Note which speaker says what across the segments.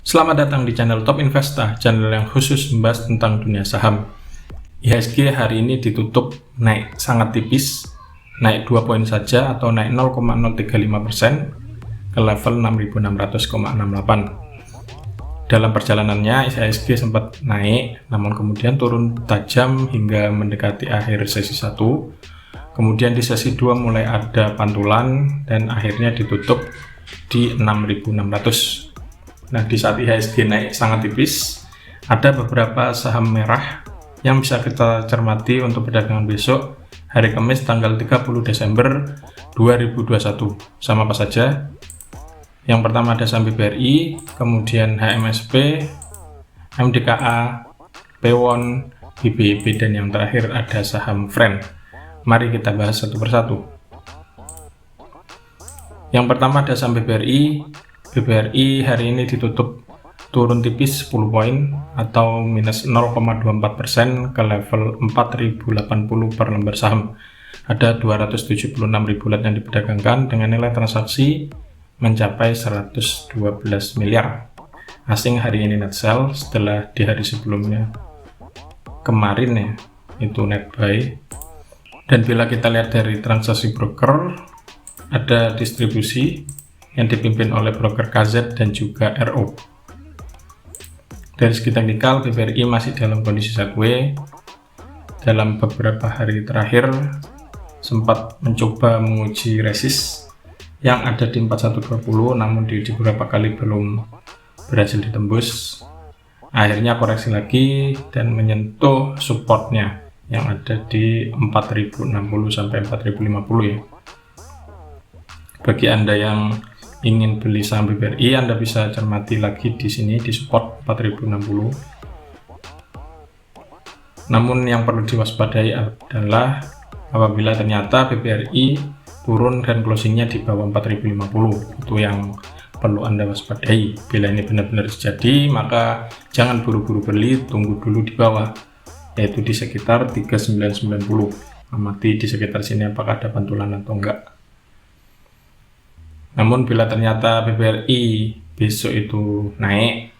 Speaker 1: Selamat datang di channel Top Investa, channel yang khusus membahas tentang dunia saham. IHSG hari ini ditutup naik sangat tipis, naik 2 poin saja atau naik 0,035% ke level 6.600,68. Dalam perjalanannya IHSG sempat naik, namun kemudian turun tajam hingga mendekati akhir sesi 1. Kemudian di sesi 2 mulai ada pantulan dan akhirnya ditutup di 6.600. Nah, di saat IHSG naik sangat tipis, ada beberapa saham merah yang bisa kita cermati untuk perdagangan besok hari Kamis tanggal 30 Desember 2021. Sama apa saja? Yang pertama ada saham BBRI, kemudian HMSP, MDKA, Pewon, BBIB, dan yang terakhir ada saham Friend. Mari kita bahas satu persatu. Yang pertama ada saham BBRI. BBRI hari ini ditutup turun tipis 10 poin atau minus 0,24% ke level 4.080 per lembar saham. Ada 276.000 lot yang diperdagangkan dengan nilai transaksi mencapai 112 miliar. Asing hari ini net sell setelah di hari sebelumnya kemarin ya itu net buy. Dan bila kita lihat dari transaksi broker, ada distribusi yang dipimpin oleh broker KZ dan juga RO. Dari segi teknikal, BBRI masih dalam kondisi sideways. Dalam beberapa hari terakhir sempat mencoba menguji resist yang ada di 4120, namun di beberapa kali belum berhasil ditembus. Akhirnya koreksi lagi dan menyentuh supportnya yang ada di 4060 sampai 4050 ya. Bagi Anda yang ingin beli saham BBRI, Anda bisa cermati lagi di sini di support 4060. Namun yang perlu diwaspadai adalah apabila ternyata BBRI turun dan closingnya di bawah 4050, itu yang perlu Anda waspadai. Bila ini benar-benar terjadi, maka jangan buru-buru beli, tunggu dulu di bawah, yaitu di sekitar 3990. Amati di sekitar sini apakah ada pantulan atau enggak. Namun bila ternyata BBRI besok itu naik,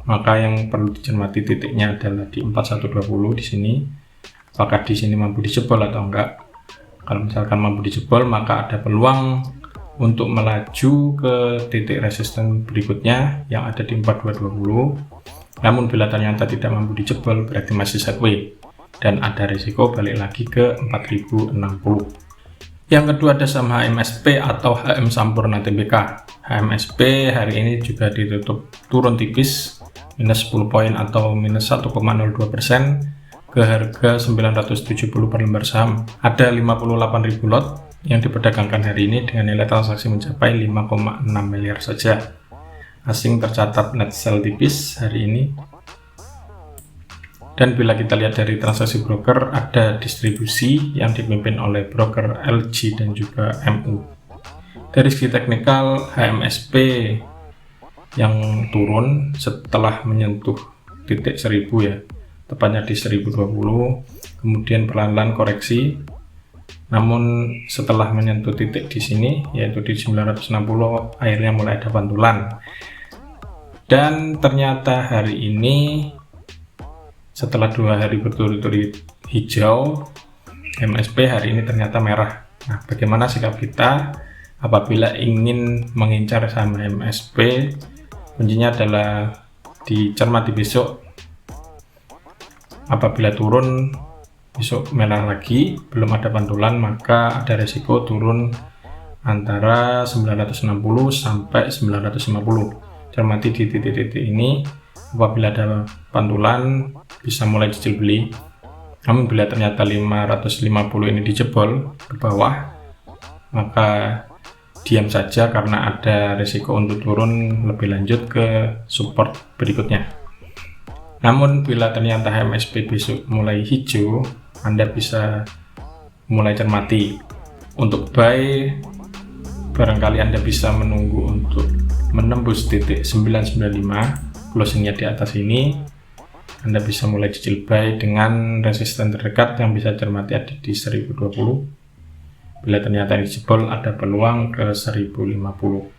Speaker 1: maka yang perlu dicermati titiknya adalah di 4120 di sini. Apakah di sini mampu dijebol atau enggak? Kalau misalkan mampu dijebol, maka ada peluang untuk melaju ke titik resisten berikutnya yang ada di 4220. Namun bila ternyata tidak mampu dijebol, berarti masih sideways dan ada risiko balik lagi ke 4060. Yang kedua ada saham HMSP atau HM Sampurna Tbk. HMSP hari ini juga ditutup turun tipis minus 10 poin atau minus 1,02% ke harga 970 per lembar saham. Ada 58.000 lot yang diperdagangkan hari ini dengan nilai transaksi mencapai 5,6 miliar saja. Asing tercatat net sell tipis hari ini. Dan bila kita lihat dari transaksi broker, ada distribusi yang dipimpin oleh broker LG dan juga MU. Dari segi teknikal, HMSP yang turun setelah menyentuh titik 1000 ya, tepatnya di 1020, kemudian pelan-pelan koreksi. Namun setelah menyentuh titik di sini, yaitu di 960, akhirnya mulai ada pantulan. Dan ternyata hari ini setelah 2 hari berturut-turut hijau, HMSP hari ini ternyata merah. Nah, bagaimana sikap kita apabila ingin mengincar saham HMSP? Kuncinya adalah dicermati besok. Apabila turun besok merah lagi, belum ada pantulan, maka ada resiko turun antara 960 sampai 950. Cermati di titik-titik ini. Apabila ada pantulan bisa mulai cicil beli. Namun bila ternyata 550 ini dijebol ke bawah, maka diam saja karena ada risiko untuk turun lebih lanjut ke support berikutnya. Namun bila ternyata HMSP besok mulai hijau, Anda bisa mulai cermati. Untuk buy, barangkali Anda bisa menunggu untuk menembus titik 995, closingnya di atas ini. Anda bisa mulai cicil buy dengan resisten terdekat yang bisa cermati ada di 1020. Bila ternyata ini jebol, ada peluang ke 1050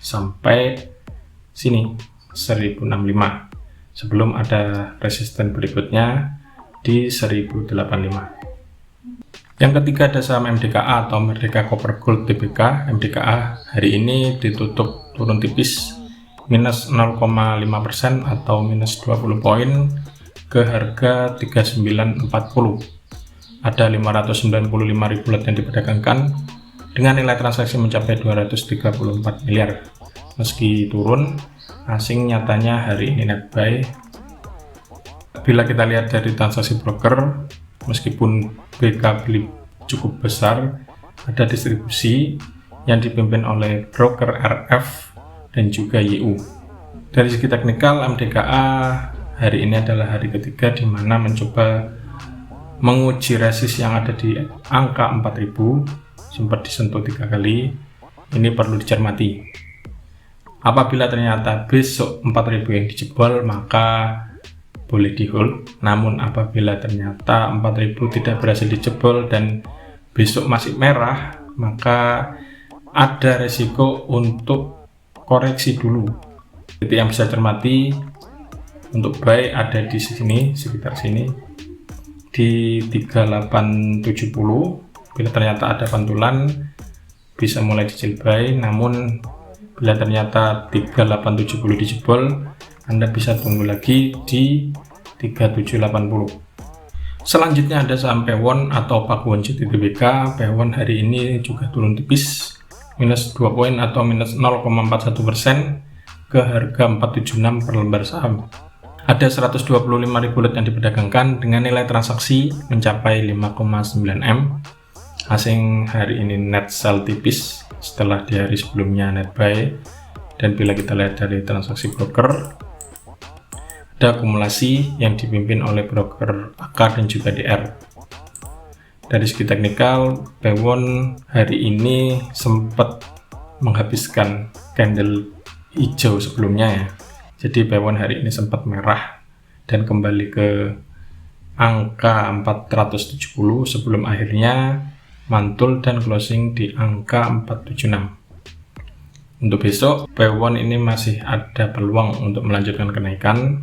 Speaker 1: sampai sini 1065 sebelum ada resisten berikutnya di 1085. Yang ketiga ada saham MDKA atau Merdeka Copper Gold Tbk. MDKA hari ini ditutup turun tipis minus 0,5% atau minus 20 poin ke harga 3940. Ada 595.000 lot yang diperdagangkan dengan nilai transaksi mencapai 234 miliar. Meski turun, asing nyatanya hari ini net buy. Bila kita lihat dari transaksi broker, meskipun BK beli cukup besar, ada distribusi yang dipimpin oleh broker RF dan juga YU. Dari segi teknikal, MDKA hari ini adalah hari ketiga di mana mencoba menguji resist yang ada di angka 4000, sempat disentuh 3 kali. Ini perlu dicermati. Apabila ternyata besok 4000 yang dijebol, maka boleh di hold. Namun apabila ternyata 4000 tidak berhasil dijebol dan besok masih merah, maka ada resiko untuk koreksi dulu. Titik yang bisa cermati untuk buy ada di sini, sekitar sini di 3870. Bila ternyata ada pantulan bisa mulai dicil buy, namun bila ternyata 3870 dijebol, Anda bisa tunggu lagi di 3780. Selanjutnya ada saham Pewon atau Pakuwon Tbk. Pewon hari ini juga turun tipis minus 2 poin atau minus 0,41% ke harga 476 per lembar saham. Ada 125.000 lot yang diperdagangkan dengan nilai transaksi mencapai 5,9 M. Asing hari ini net sell tipis setelah di hari sebelumnya net buy. Dan bila kita lihat dari transaksi broker, ada akumulasi yang dipimpin oleh broker AK dan juga DR. Dari segi teknikal, Pewon hari ini sempat menghabiskan candle hijau sebelumnya ya. Jadi Pewon hari ini sempat merah dan kembali ke angka 470 sebelum akhirnya mantul dan closing di angka 476. Untuk besok, Pewon ini masih ada peluang untuk melanjutkan kenaikan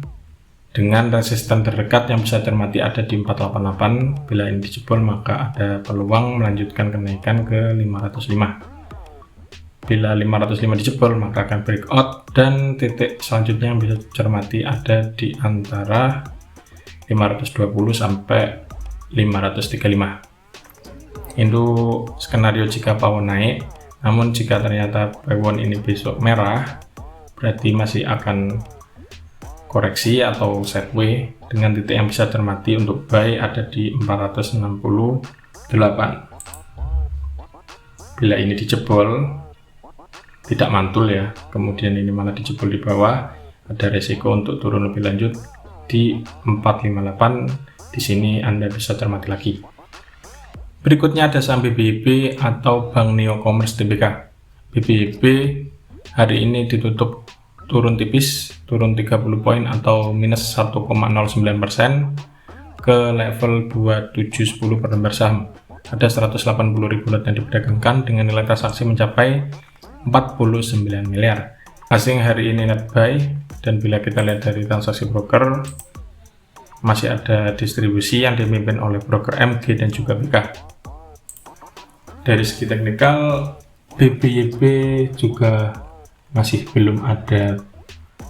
Speaker 1: dengan resisten terdekat yang bisa cermati ada di 488. Bila ini dijebol, maka ada peluang melanjutkan kenaikan ke 505. Bila 505 dijebol, maka akan breakout dan titik selanjutnya yang bisa cermati ada di antara 520 sampai 535. Itu skenario jika Pewon naik. Namun jika ternyata Pewon ini besok merah, berarti masih akan koreksi atau sideways dengan titik yang bisa cermati untuk buy ada di 468. Bila ini dijebol, tidak mantul ya, kemudian ini malah dijebol di bawah, ada resiko untuk turun lebih lanjut di 458. Di sini Anda bisa cermati lagi. Berikutnya ada saham BBYB atau Bank Neo Commerce Tbk. BBYB hari ini ditutup turun tipis, turun 30 poin atau minus 1,09% ke level 2710 per lembar saham. Ada 180.000 lot yang diperdagangkan dengan nilai transaksi mencapai 49 miliar. Asing hari ini net buy, dan bila kita lihat dari transaksi broker, masih ada distribusi yang dipimpin oleh broker MG dan juga BK. Dari segi teknikal, BBYB juga masih belum ada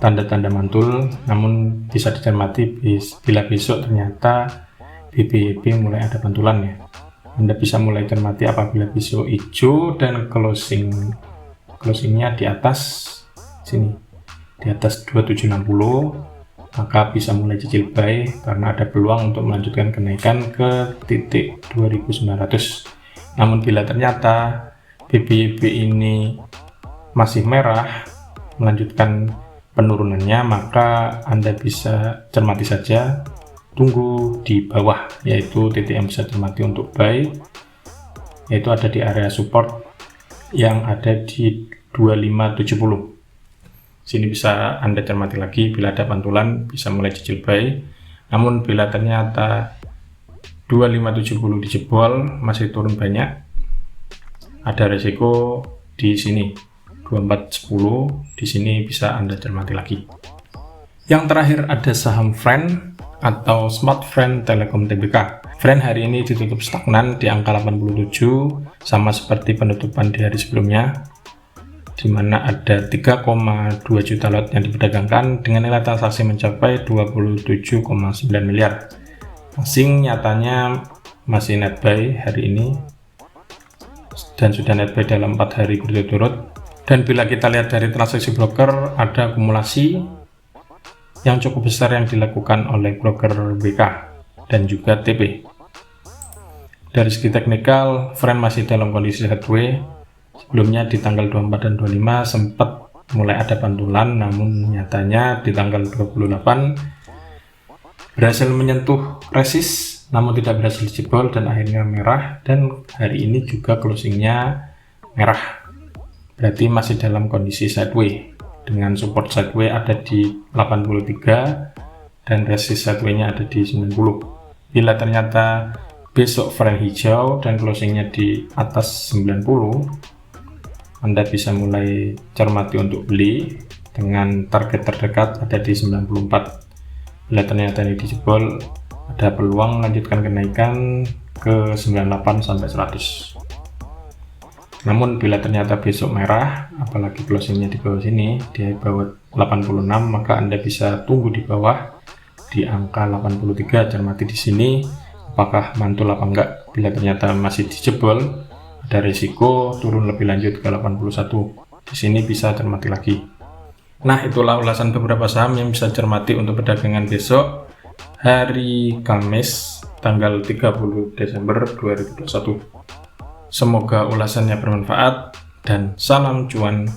Speaker 1: tanda-tanda mantul, namun bisa dicermati bila besok ternyata BBYB mulai ada pantulan ya. Anda bisa mulai cermati apabila besok hijau dan closingnya di atas sini, di atas 2760, maka bisa mulai cicil buy karena ada peluang untuk melanjutkan kenaikan ke titik 2900. Namun bila ternyata BBYB ini masih merah melanjutkan penurunannya, maka Anda bisa cermati saja, tunggu di bawah, yaitu titik yang bisa cermati untuk buy, yaitu ada di area support yang ada di 2570. Sini bisa Anda cermati lagi, bila ada pantulan bisa mulai cicil buy. Namun bila ternyata 2570 dijebol, masih turun banyak, ada resiko di sini 2410. Di sini bisa Anda cermati lagi. Yang terakhir ada saham Friend atau Smart Friend Telekom Tbk. Friend hari ini ditutup stagnan di angka 87, sama seperti penutupan di hari sebelumnya, di mana ada 3,2 juta lot yang diperdagangkan dengan nilai transaksi mencapai 27,9 miliar. Asing nyatanya masih net buy hari ini dan sudah net buy dalam 4 hari berturut-turut. Dan bila kita lihat dari transaksi broker, ada akumulasi yang cukup besar yang dilakukan oleh broker BK dan juga TP. Dari segi teknikal, Friend masih dalam kondisi sideways. Sebelumnya di tanggal 24 dan 25 sempat mulai ada pantulan, namun nyatanya di tanggal 28 berhasil menyentuh resist, namun tidak berhasil jebol dan akhirnya merah, dan hari ini juga closingnya merah. Berarti masih dalam kondisi sideways dengan support sideways ada di 83 dan resist sideways-nya ada di 90. Bila ternyata besok Friend hijau dan closingnya di atas 90, Anda bisa mulai cermati untuk beli dengan target terdekat ada di 94. Bila ternyata ini dijebol, ada peluang melanjutkan kenaikan ke 98 sampai 100. Namun bila ternyata besok merah, apalagi closingnya di bawah sini, di bawah 86, maka Anda bisa tunggu di bawah di angka 83. Cermati di sini apakah mantul apa enggak. Bila ternyata masih dijebol, ada risiko turun lebih lanjut ke 81. Di sini bisa cermati lagi. Nah, itulah ulasan beberapa saham yang bisa cermati untuk perdagangan besok hari Kamis tanggal 30 Desember 2021. Semoga ulasannya bermanfaat dan salam cuan